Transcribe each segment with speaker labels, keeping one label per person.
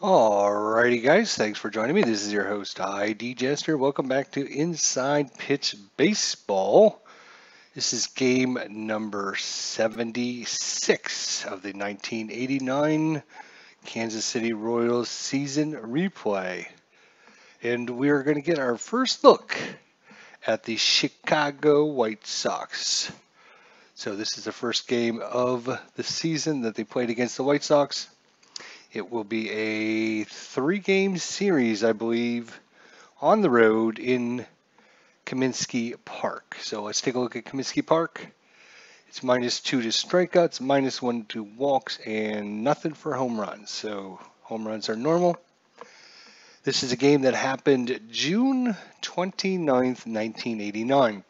Speaker 1: Alrighty, guys, thanks for joining me. This is your host, ID Jester. Welcome back to Inside Pitch Baseball. This is game number 76 of the 1989 Kansas City Royals season replay. And we are going to get our first look at the Chicago White Sox. So this is the first game of the season that they played against the White Sox. It will be a 3-game series, I believe, on the road in Comiskey Park. So let's take a look at Comiskey Park. It's -2 to strikeouts, -1 to walks, and nothing for home runs. So home runs are normal. This is a game that happened June 29th, 1989.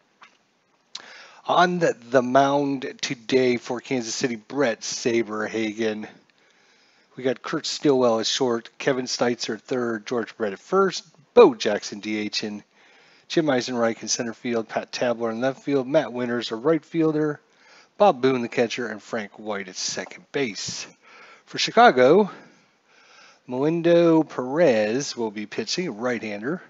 Speaker 1: On the mound today for Kansas City, Brett Saberhagen. We got Kurt Stillwell at short, Kevin Steitzer at third, George Brett at first, Bo Jackson DHing, Jim Eisenreich in center field, Pat Tabler in left field, Matt Winters a right fielder, Bob Boone the catcher, and Frank White at second base. For Chicago, Melindo Perez will be pitching, a right-hander,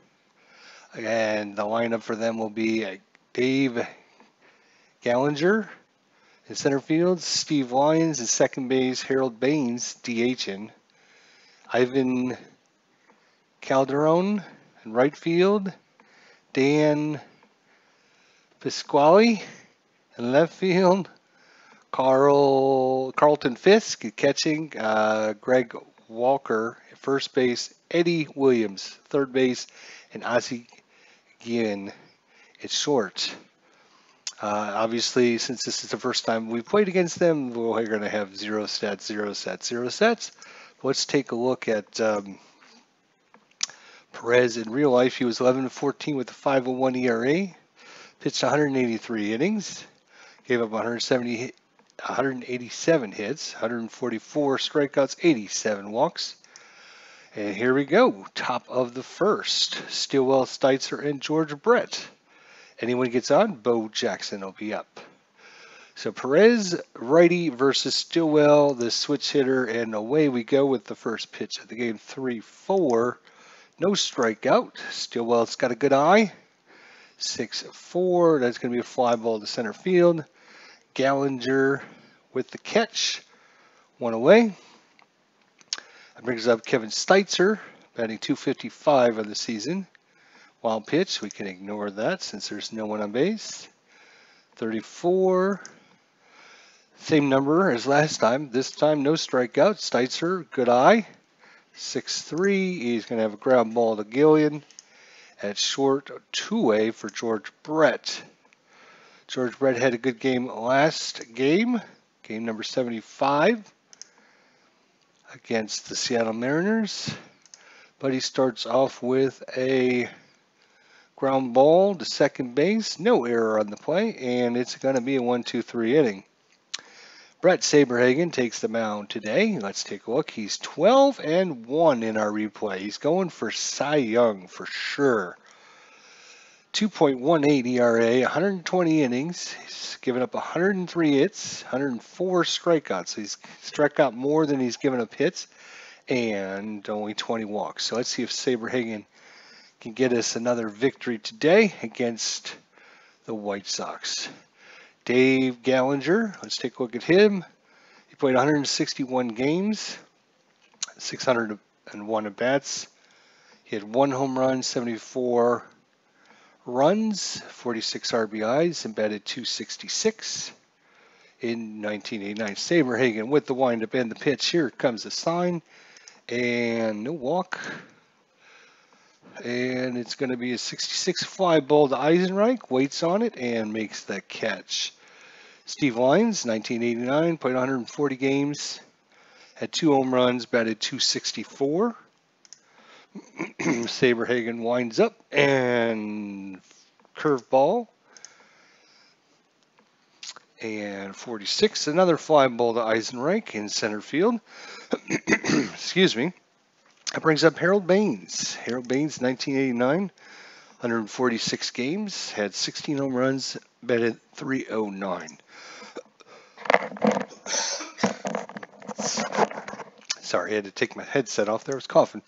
Speaker 1: and the lineup for them will be Dave Gallinger in center field, Steve Lyons in second base, Harold Baines DHing, Ivan Calderon in right field, Dan Pasquale in left field, Carlton Fisk catching, Greg Walker at first base, Eddie Williams third base, and Ozzie Guillen at short. Obviously, since this is the first time we've played against them, we're going to have 0 stats, 0 stats, 0 stats. Let's take a look at Perez in real life. He was 11-14 with a 5.01 ERA, pitched 183 innings, gave up 187 hits, 144 strikeouts, 87 walks. And here we go, top of the first. Stillwell, Steitzer, and George Brett. Anyone gets on, Bo Jackson will be up. So Perez, righty versus Stillwell, the switch hitter, and away we go with the first pitch of the game, 3-4. No strikeout. Stillwell's got a good eye. 6-4. That's going to be a fly ball to center field. Gallinger with the catch. One away. That brings up Kevin Steitzer, batting .255 of the season. Wild pitch, we can ignore that since there's no one on base. 34. Same number as last time. This time, no strikeout. Steitzer, good eye. 6-3. He's going to have a ground ball to Guillen. At short, two-way for George Brett. George Brett had a good game last game. Game number 75 against the Seattle Mariners. But he starts off with a ground ball to second base, no error on the play, and it's going to be a 1-2-3 inning. Brett Saberhagen takes the mound today. Let's take a look. He's 12-1 in our replay. He's going for Cy Young for sure. 2.18 ERA, 120 innings. He's given up 103 hits, 104 strikeouts. So he's struck out more than he's given up hits, and only 20 walks. So let's see if Saberhagen can get us another victory today against the White Sox. Dave Gallinger, let's take a look at him. He played 161 games, 601 at-bats. He had 1 home run, 74 runs, 46 RBIs, and batted .266 in 1989. Saberhagen with the windup and the pitch. Here comes the sign, and no walk. And it's going to be a 66 fly ball to Eisenreich, waits on it, and makes the catch. Steve Lyons, 1989, played 140 games, had 2 home runs, batted .264. Saberhagen winds up, and curveball. And 46, another fly ball to Eisenreich in center field. Excuse me. That brings up Harold Baines. Harold Baines, 1989, 146 games, had 16 home runs, batted .309. Sorry, I had to take my headset off there. I was coughing.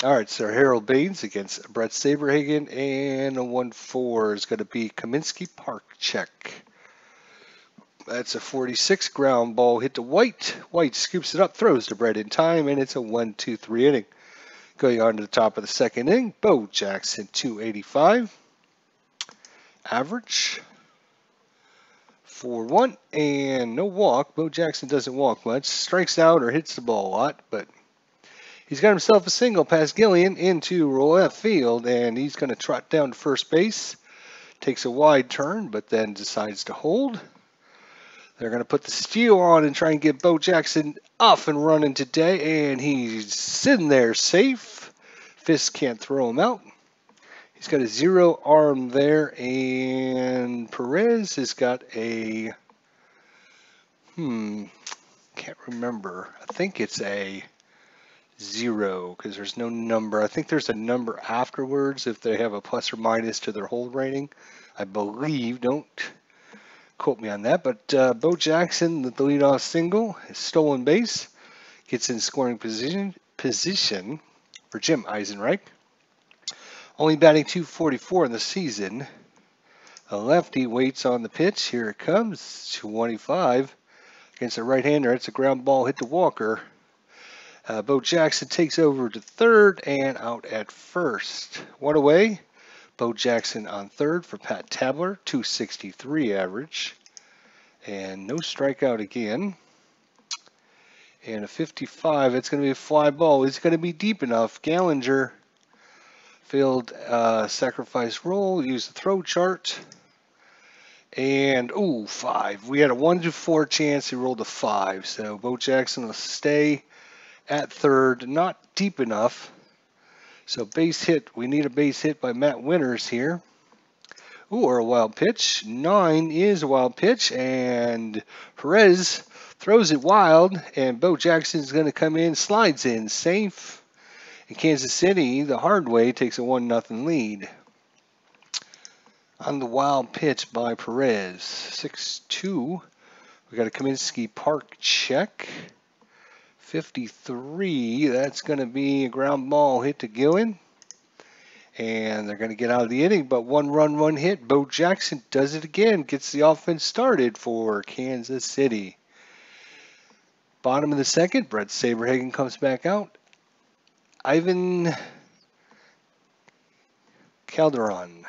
Speaker 1: All right, so Harold Baines against Brett Saberhagen, and a 1-4 is going to be Kaminsky Park check. That's a 46 ground ball hit to White. White scoops it up, throws to Brett in time, and it's a 1-2-3 inning. Going on to the top of the second inning, Bo Jackson 285. Average 4-1 and no walk. Bo Jackson doesn't walk much. Strikes out or hits the ball a lot, but he's got himself a single past Gillian into left field, and he's going to trot down to first base. Takes a wide turn, but then decides to hold. They're going to put the steal on and try and get Bo Jackson off and running today, and he's sitting there safe. Fisk can't throw him out. He's got a 0 arm there, and Perez has got a, can't remember. I think it's a 0 because there's no number. I think there's a number afterwards if they have a plus or minus to their hold rating. I believe, don't quote me on that, but Bo Jackson, the leadoff single, is stolen base, gets in scoring position for Jim Eisenreich. Only batting .244 in the season. A lefty waits on the pitch. Here it comes, 25 against a right-hander. It's a ground ball hit to Walker. Bo Jackson takes over to third and out at first. One away. Bo Jackson on third for Pat Tabler, 263 average. And no strikeout again. And a 55. It's going to be a fly ball. It's going to be deep enough. Gallinger failed sacrifice roll. Use the throw chart. And, 5. We had a 1-4 chance. He rolled a 5. So Bo Jackson will stay at third. Not deep enough. So base hit. We need a base hit by Matt Winters here. Or a wild pitch. 9 is a wild pitch. And Perez throws it wild. And Bo Jackson's going to come in. Slides in. Safe. In Kansas City, the hard way takes a 1-0 lead. On the wild pitch by Perez. 6-2. We got a Kaminsky Park check. 53. That's going to be a ground ball hit to Gillen. And they're going to get out of the inning, but 1 run, 1 hit. Bo Jackson does it again. Gets the offense started for Kansas City. Bottom of the second, Brett Saberhagen comes back out. Ivan Calderon,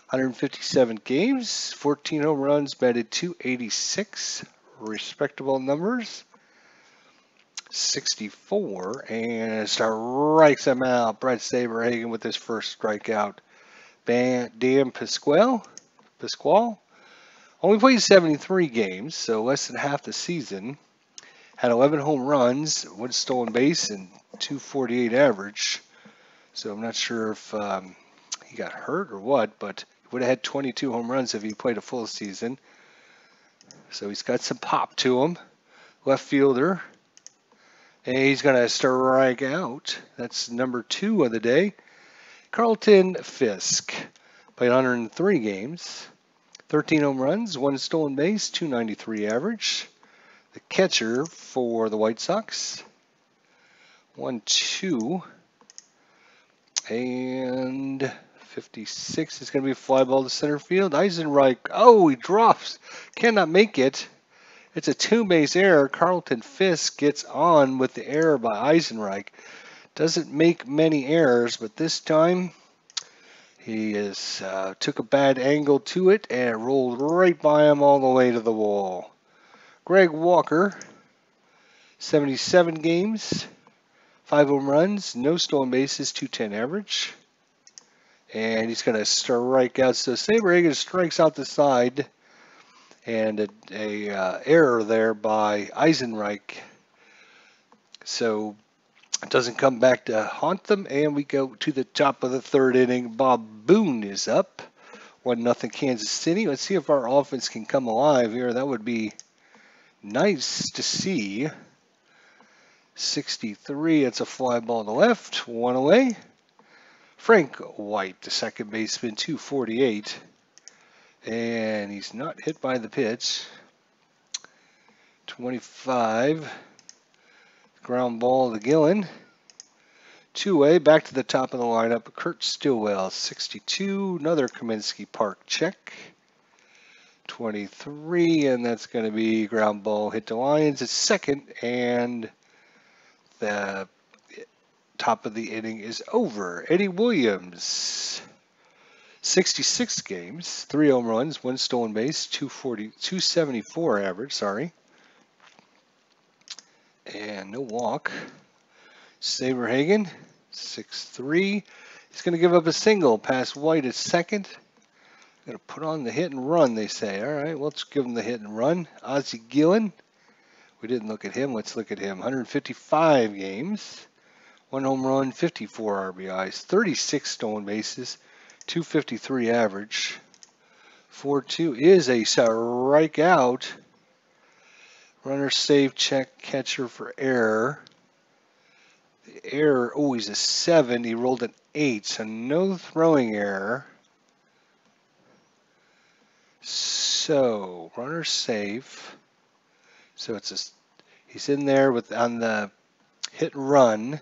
Speaker 1: 157 games, 14 home runs, batted .286, respectable numbers. 64, and strikes him out. Brett Saberhagen with his first strikeout. Dan Pasquale only played 73 games, so less than half the season. Had 11 home runs, 1 stolen base, and .248 average. So I'm not sure if he got hurt or what, but he would have had 22 home runs if he played a full season. So he's got some pop to him. Left fielder. And he's going to strike out. That's number 2 of the day. Carlton Fisk played 103 games. 13 home runs, 1 stolen base, .293 average. The catcher for the White Sox. 1-2. And 56 is going to be a fly ball to center field. Eisenreich, he drops. Cannot make it. It's a 2-base error. Carlton Fisk gets on with the error by Eisenreich. Doesn't make many errors, but this time he took a bad angle to it and rolled right by him all the way to the wall. Greg Walker, 77 games, 5 home runs, no stolen bases, .210 average. And he's going to strike out. So Saberhagen strikes out the side. And a error there by Eisenreich. So it doesn't come back to haunt them. And we go to the top of the third inning. Bob Boone is up. 1-0 Kansas City. Let's see if our offense can come alive here. That would be nice to see. 63. It's a fly ball to left. 1 away. Frank White, the second baseman, 248. And he's not hit by the pitch. 25. Ground ball to Gillen. Two-way, back to the top of the lineup. Kurt Stillwell, 62. Another Kaminsky Park check. 23, and that's going to be ground ball hit to Lions at second, and the top of the inning is over. Eddie Williams, 66 games, 3 home runs, 1 stolen base, 274 average, and no walk. Saberhagen, 6'3". He's going to give up a single past White at second. Going to put on the hit and run, they say. All right, let's give him the hit and run. Ozzie Gillen. We didn't look at him. Let's look at him. 155 games, 1 home run, 54 RBIs, 36 stolen bases, 253 average. 4-2 is a strikeout. Runner save, check, catcher for error. The error, oh, he's a 7. He rolled an 8, so no throwing error. So, runner safe. So he's in there on the hit and run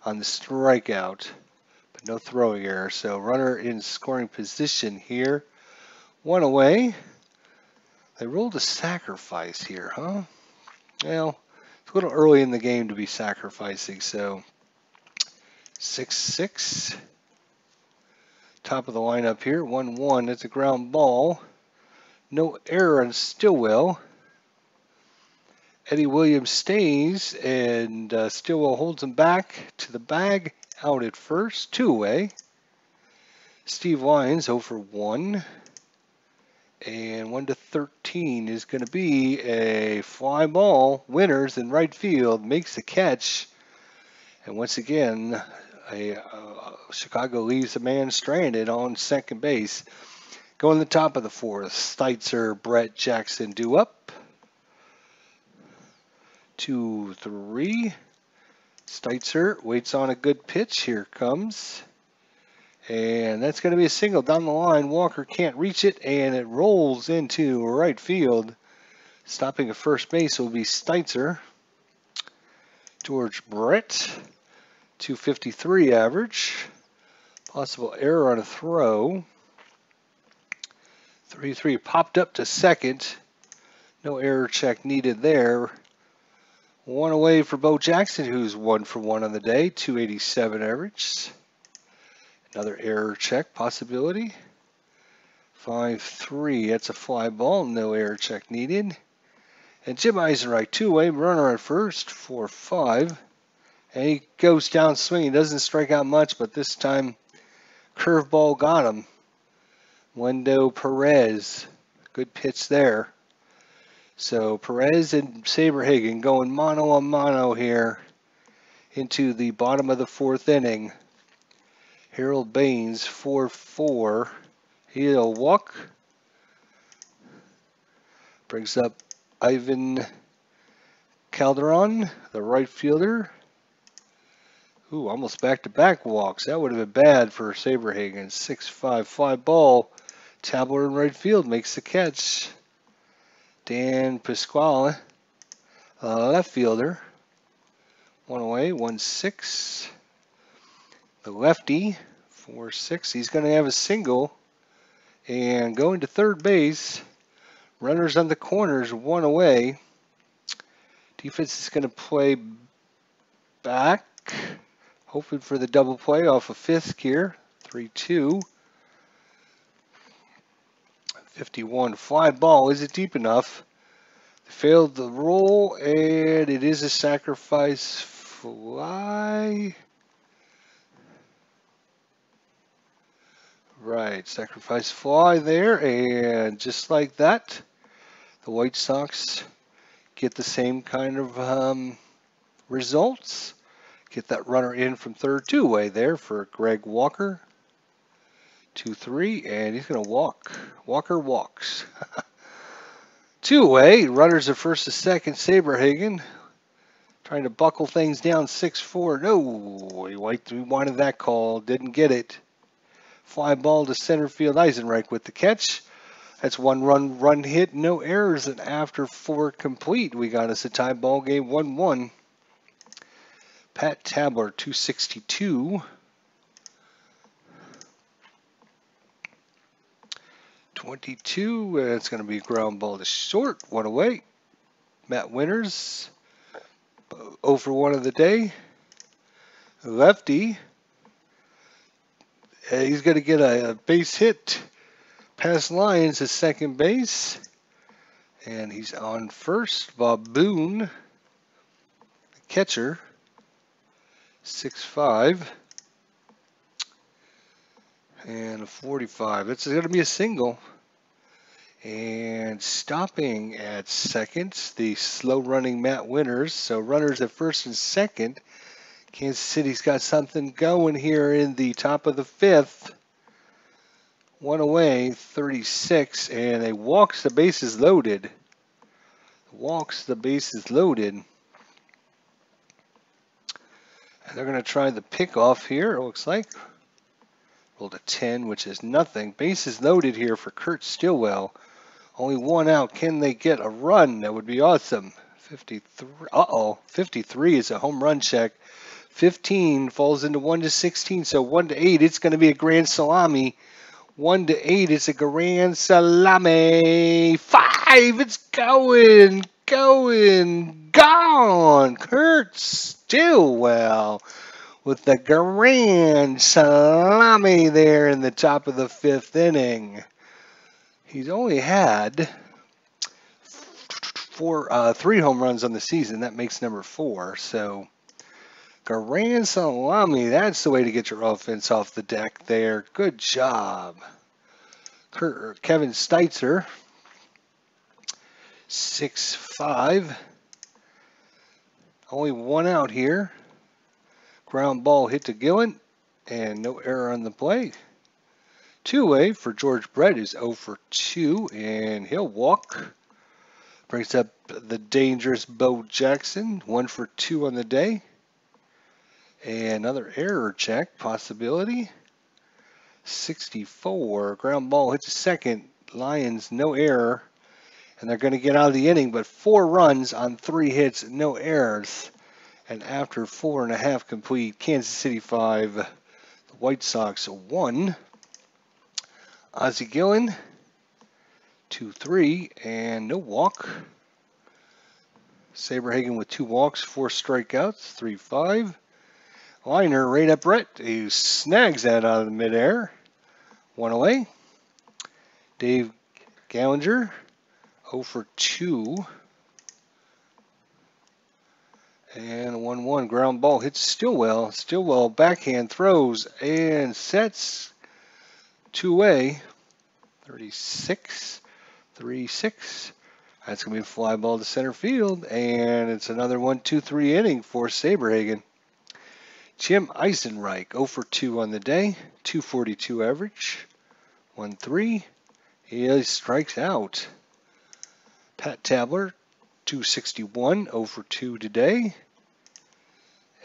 Speaker 1: on the strikeout, but no throwing error. So runner in scoring position here. 1 away. They rolled a sacrifice here, huh? Well, it's a little early in the game to be sacrificing, so 6-6. Top of the lineup here, 1-1. That's a ground ball. No error on Stillwell. Eddie Williams stays, and Stillwell holds him back to the bag. Out at first, 2 away. Steve Lyons 0 for 1. And 1-13 is going to be a fly ball. Winners in right field, makes the catch. And once again, Chicago leaves a man stranded on second base. Going to the top of the 4th, Steitzer, Brett, Jackson due up. 2-3. Steitzer waits on a good pitch. Here comes. And that's going to be a single down the line. Walker can't reach it, and it rolls into right field. Stopping at first base will be Steitzer. George Brett, 253 average. Possible error on a throw. 3-3 popped up to second. No error check needed there. 1 away for Bo Jackson, who's 1 for 1 on the day, 287 average. Another error check possibility. 5-3, that's a fly ball, no error check needed. And Jim Eisenreich, 2-away, runner at first, 4-5. And he goes down swinging, doesn't strike out much, but this time curveball got him. Wendell Perez, good pitch there. So Perez and Saberhagen going mano a mano here into the bottom of the 4th inning. Harold Baines, 4-4. He'll walk. Brings up Ivan Calderon, the right fielder. Ooh, almost back-to-back walks. That would have been bad for Saberhagen. 6-5 fly ball. Tabler in right field makes the catch. Dan Pasquale, left fielder. 1 away, 1-6. The lefty, 4-6. He's going to have a single and going to third base. Runners on the corners, 1 away. Defense is going to play back, hoping for the double play off of Fisk here. 3-2. 51 fly ball. Is it deep enough? Failed the roll, and it is a sacrifice fly. Right, sacrifice fly there, and just like that, the White Sox get the same kind of results. Get that runner in from third, 2-away there for Greg Walker. 2-3, and he's going to walk. Walker walks. 2-away, runners at first to second. Saberhagen trying to buckle things down. 6-4. No, he wanted that call. Didn't get it. Fly ball to center field. Eisenreich with the catch. That's 1 run hit. No errors, and after 4 complete, we got us a tie ball game 1-1. Pat Tabler, 262. 22, it's going to be ground ball to short, one away. Matt Winters, 0 for 1 of the day. Lefty, he's going to get a base hit past Lyons at second base. And he's on first. Bob Boone, catcher, 6'5". And a 45. It's going to be a single. And stopping at second, the slow-running Matt Winters. So runners at first and second. Kansas City's got something going here in the top of the fifth. One away, 36, and they walks the bases loaded. Walks the bases loaded. And they're going to try the pickoff here, it looks like. Rolled a 10, which is nothing. Bases loaded here for Kurt Stillwell. Only one out. Can they get a run? That would be awesome. 53. Uh-oh. 53 is a home run check. 15 falls into 1 to 16. So 1 to 8. It's going to be a grand salami. 1 to 8. It's a grand salami. 5. It's going. Gone. Kurt Stillwell with the grand salami there in the top of the fifth inning. He's only had 3 home runs on the season. That makes number 4. So, grand salami, that's the way to get your offense off the deck there. Good job. Kevin Steitzer, 6'5". Only one out here. Ground ball hit to Gillen, and no error on the play. Two-way for George Brett is 0 for 2, and he'll walk. Brings up the dangerous Bo Jackson, 1 for 2 on the day. And another error check possibility. 64, ground ball hits a second. Lions, no error. And they're going to get out of the inning, but 4 runs on 3 hits, no errors. And after 4.5 complete, Kansas City 5, the White Sox 1. Ozzie Gillen, 2-3, and no walk. Saberhagen with 2 walks, 4 strikeouts, 3-5. Liner right up Brett, who snags that out of the midair. 1 away. Dave Gallinger, 0 for 2. And 1-1 ground ball hits Stillwell. Stillwell backhand throws and sets. 2-way, 36, 3-6. That's going to be a fly ball to center field, and it's another 1-2-3 inning for Saberhagen. Jim Eisenreich, 0 for 2 on the day, 242 average, 1-3. He strikes out. Pat Tabler, 261, 0 for 2 today.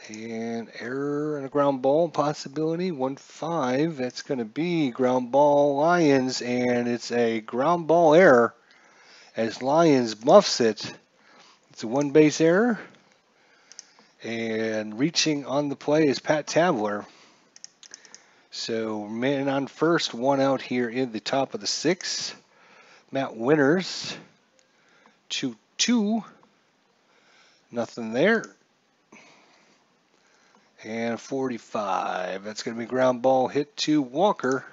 Speaker 1: And error and a ground ball possibility, 1-5. That's going to be ground ball Lions, and it's a ground ball error as Lions muffs it. It's a 1-base error. And reaching on the play is Pat Tabler. So man on first, 1 out here in the top of the 6th. Matt Winters, 2-2. Nothing there. And 45. That's going to be ground ball hit to Walker.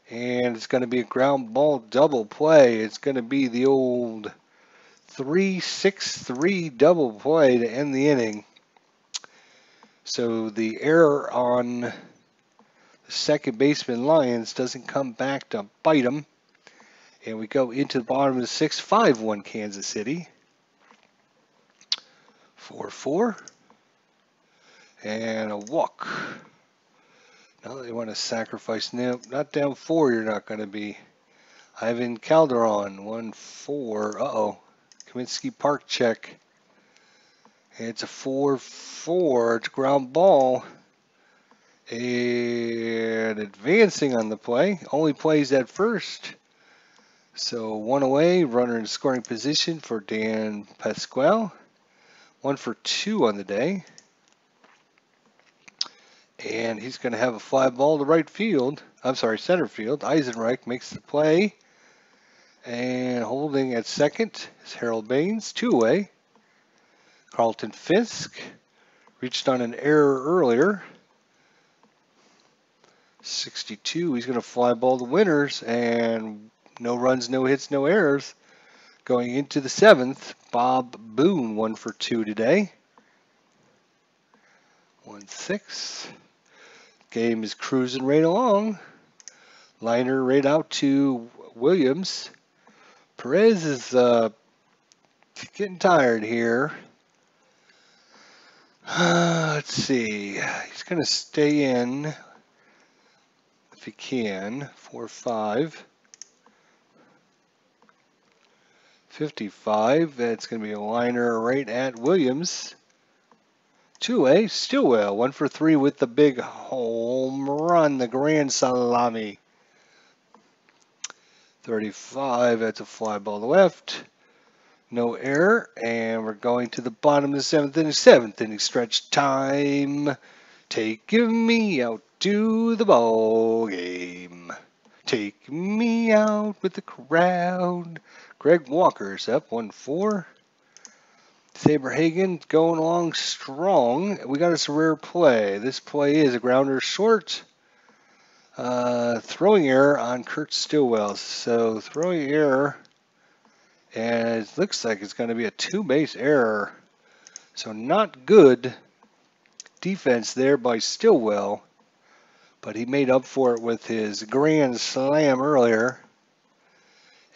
Speaker 1: And it's going to be a ground ball double play. It's going to be the old 3-6-3 double play to end the inning. So the error on the second baseman Lions doesn't come back to bite them. And we go into the bottom of the 6th, 5-1 Kansas City. 4-4. And a walk. Now they want to sacrifice. No, not down 4, you're not going to be. Ivan Calderon, 1-4. Uh-oh. Kaminsky Park check. It's a 4-4. It's a ground ball. And advancing on the play. Only plays at first. So 1 away. Runner in scoring position for Dan Pasquale. 1 for 2 on the day. And he's going to have a fly ball to right field. I'm sorry, center field. Eisenreich makes the play. And holding at second is Harold Baines, two-way. Carlton Fisk reached on an error earlier. 62, he's going to fly ball to winners, and no runs, no hits, no errors. Going into the seventh, Bob Boone, 1 for 2 today. 1-6. Game is cruising right along. Liner right out to Williams. Perez is getting tired here. Let's see. He's going to stay in if he can. 4-5. 55. That's going to be a liner right at Williams. 2-A, Stillwell, 1 for 3 with the big home run, the grand salami. 35, that's a fly ball to left. No error, and we're going to the bottom of the seventh inning. Seventh inning stretch time. Taking me out to the ball game. Take me out with the crowd. Greg Walker's up 1-4. Saberhagen going along strong. We got us a rare play. This play is a grounder short. Throwing error on Kurt Stillwell. So throwing error, and it looks like it's going to be a two-base error. So not good defense there by Stillwell, but he made up for it with his grand slam earlier.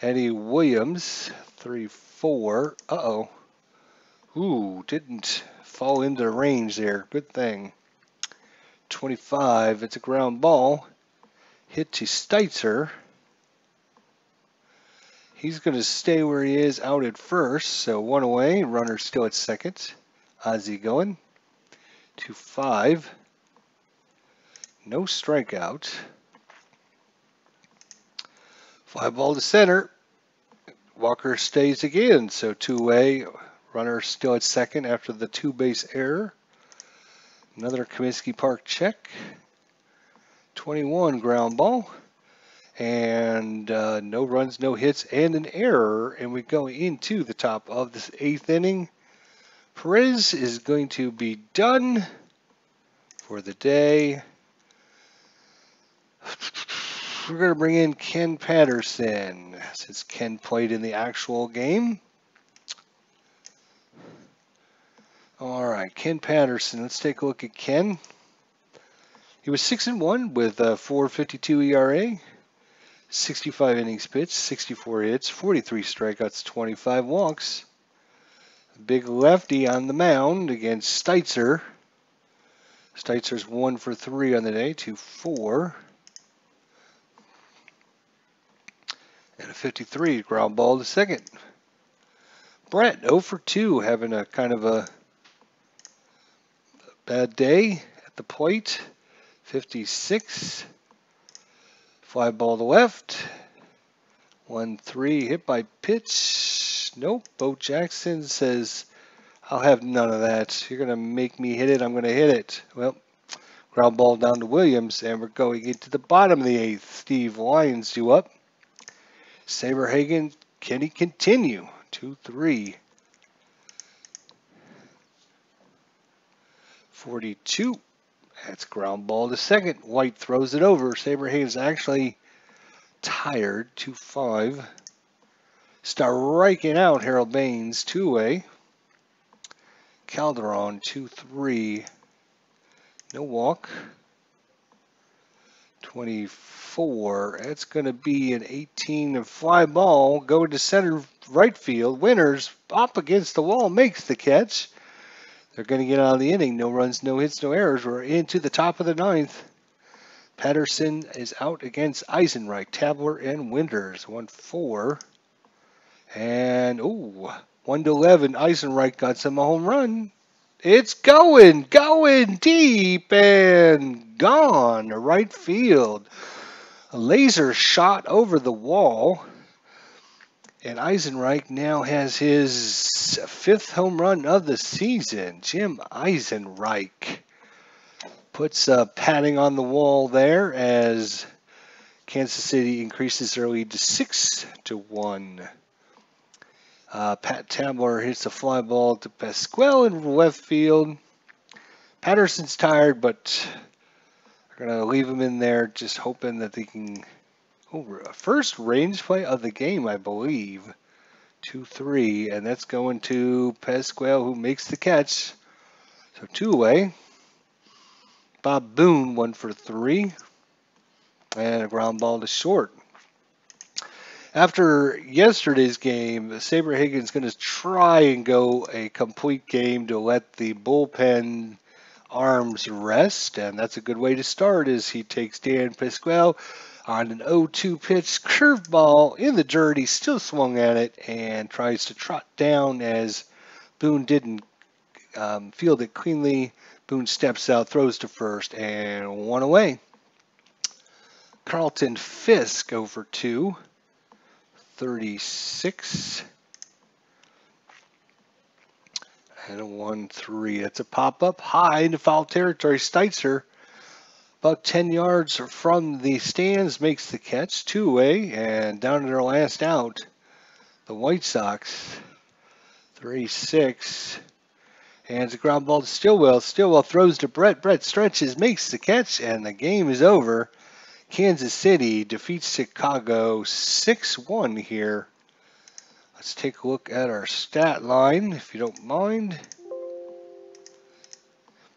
Speaker 1: Eddie Williams, 3-4. Uh-oh. Ooh, didn't fall into range there. Good thing. 25, it's a ground ball. Hit to Steitzer. He's going to stay where he is out at first. So 1 away, runner still at second. Ozzie going. 2-5. No strikeout. Fly ball to center. Walker stays again. So 2 away. Runner still at second after the two-base error. Another Comiskey Park check. 21 ground ball. And no runs, no hits, and an error. And we go into the top of this eighth inning. Perez is going to be done for the day. We're going to bring in Ken Patterson since Ken played in the actual game. All right, Ken Patterson. Let's take a look at Ken. He was 6-1 with a 4.52 ERA, 65 innings pitched, 64 hits, 43 strikeouts, 25 walks. Big lefty on the mound against Steitzer. Steitzer's 1 for 3 on the day, 2-4. And a 53 ground ball to second. Brett 0 for 2, having a kind of a bad day at the plate. 56. Fly ball to left. 1-3 hit by pitch. Nope. Bo Jackson says, I'll have none of that. You're going to make me hit it. I'm going to hit it. Well, ground ball down to Williams, and we're going into the bottom of the eighth. Steve Lyons due up. Saberhagen, can he continue? 2-3. 42. That's ground ball to second. White throws it over. Saberhagen's actually tired. 2-5. Striking out Harold Baines. 2-away. Calderon. 2-3. No walk. 24. That's going to be an 18 and fly ball. Going to center right field. Winters up against the wall. Makes the catch. They're going to get out of the inning. No runs, no hits, no errors. We're into the top of the ninth. Patterson is out against Eisenreich, Tabler, and Winters. 1-4. And, 1-11. Eisenreich got some home run. It's going deep and gone to right field. A laser shot over the wall. And Eisenreich now has his fifth home run of the season. Jim Eisenreich. puts padding on the wall there as Kansas City increases their lead to 6-1. Pat Tabler hits a fly ball to Pasquale in left field. Patterson's tired, but they're going to leave him in there, just hoping that they can. Oh, first range play of the game, I believe. 2-3, and that's going to Pasquale, who makes the catch. So 2 away. Bob Boone 1 for 3, and a ground ball to short. After yesterday's game, Saber Higgins going to try and go a complete game to let the bullpen arms rest, and that's a good way to start as he takes Dan Pasquale on an 0-2 pitch curveball in the dirt. He still swung at it and tries to trot down as Boone didn't field it cleanly. Boone steps out, throws to first, and 1 away. Carlton Fisk over 2. 36 and a 1-3. That's a pop-up high into foul territory. Steitzer, about 10 yards from the stands, makes the catch. 2 away, and down to their last out, the White Sox. 3-6. And it's a ground ball to Stillwell. Stillwell throws to Brett. Brett stretches, makes the catch, and the game is over. Kansas City defeats Chicago 6-1 here. Let's take a look at our stat line, if you don't mind.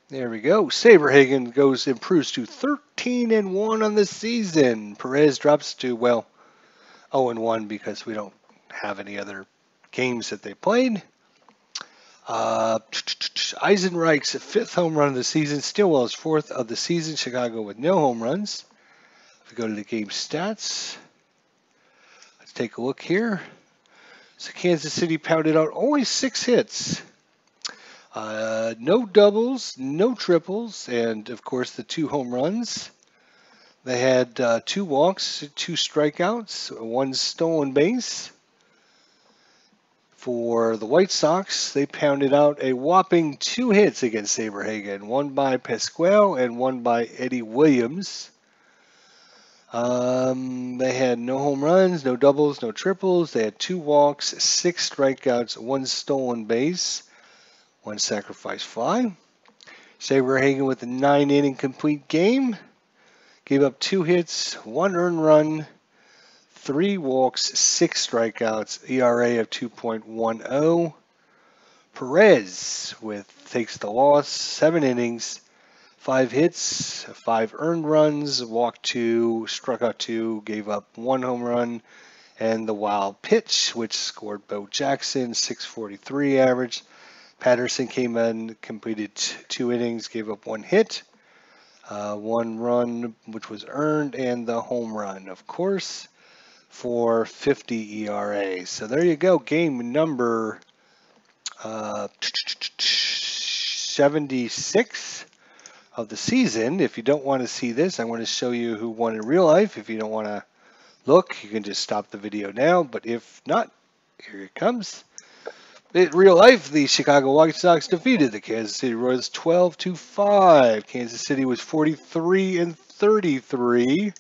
Speaker 1: There we go. Saberhagen improves to 13-1 on the season. Perez drops to, well, 0-1 because we don't have any other games that they played. Eisenreich's 5th home run of the season. Stillwell's 4th of the season. Chicago with no home runs. If we go to the game stats, let's take a look here. So Kansas City pounded out only 6 hits. No doubles, no triples, and of course the 2 home runs. They had 2 walks, 2 strikeouts, 1 stolen base. For the White Sox, they pounded out a whopping 2 hits against Saberhagen, 1 by Pasquale and 1 by Eddie Williams. They had no home runs, no doubles, no triples. They had 2 walks, 6 strikeouts, 1 stolen base, 1 sacrifice fly. Saberhagen with a 9-inning complete game. Gave up 2 hits, 1 earned run, 3 walks, 6 strikeouts, ERA of 2.10. Perez takes the loss, 7 innings, 5 hits, 5 earned runs, walked 2, struck out 2, gave up 1 home run, and the wild pitch, which scored Bo Jackson, 643 average. Patterson came in, completed 2 innings, gave up 1 hit, 1 run, which was earned, and the home run, of course, for 50 ERA. So there you go, game number 76 of the season. If you don't want to see this, I want to show you who won in real life. If you don't want to look, you can just stop the video now. But if not, here it comes. In real life, the Chicago White Sox defeated the Kansas City Royals 12-5. Kansas City was 43-33.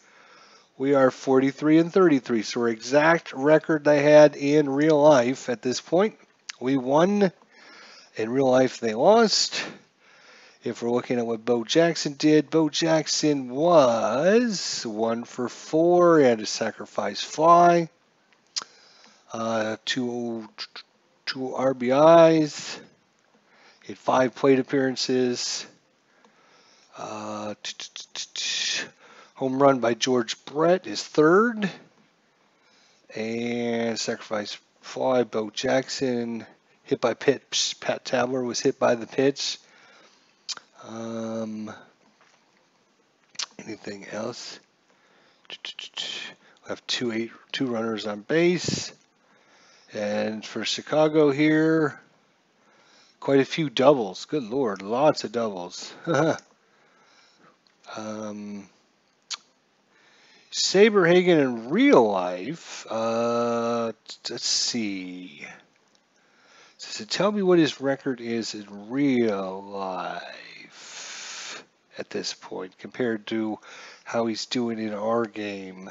Speaker 1: We are 43-33. So our exact record they had in real life at this point. We won. In real life, they lost. If we're looking at what Bo Jackson did, Bo Jackson was 1 for 4 and a sacrifice fly. 2 RBIs. He had 5 plate appearances. Home run by George Brett is 3rd. And sacrifice fly, Bo Jackson. Hit by pitch. Pat Tabler was hit by the pitch. Anything else? We have 2 runners on base. And for Chicago here, quite a few doubles. Good Lord, lots of doubles. Saberhagen in real life, let's see. So tell me what his record is in real life. at this point compared to how he's doing in our game.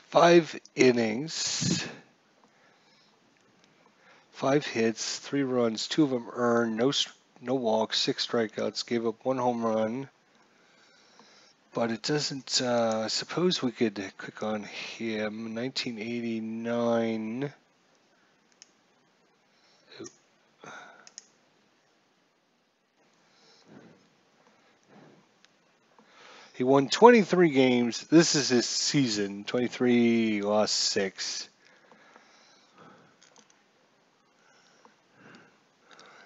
Speaker 1: Five innings, 5 hits, 3 runs, 2 of them earned, no walks, 6 strikeouts, gave up 1 home run. But it doesn't, I suppose we could click on him, 1989. He won 23 games. This is his season. 23, lost 6.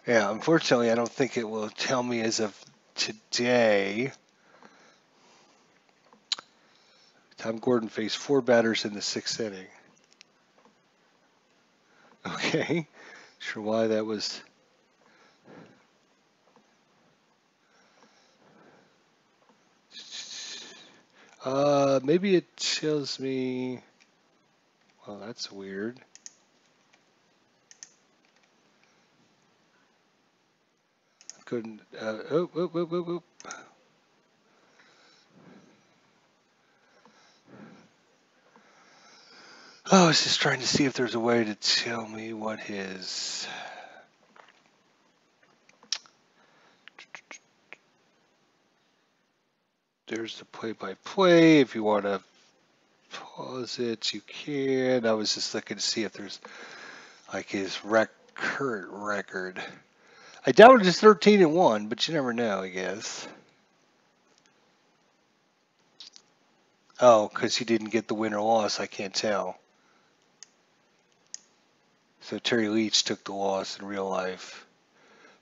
Speaker 1: Yeah, unfortunately, I don't think it will tell me as of today. Tom Gordon faced 4 batters in the 6th inning. Okay, sure why that was. Maybe it tells me. Well, that's weird. Couldn't. Oh. Oh, I was just trying to see if there's a way to tell me what his. There's the play-by-play. If you want to pause it, you can. I was just looking to see if there's like his current record. I doubted his 13-1, but you never know, I guess. Oh, because he didn't get the win or loss, I can't tell. So Terry Leach took the loss in real life.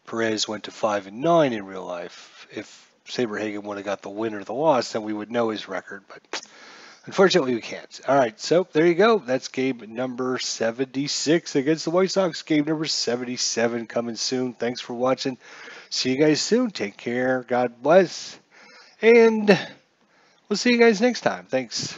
Speaker 1: Perez went to 5-9 in real life. If Saberhagen would have got the win or the loss, then we would know his record, but unfortunately we can't. All right, so there you go. That's game number 76 against the White Sox. Game number 77 coming soon. Thanks for watching. See you guys soon. Take care. God bless. And we'll see you guys next time. Thanks.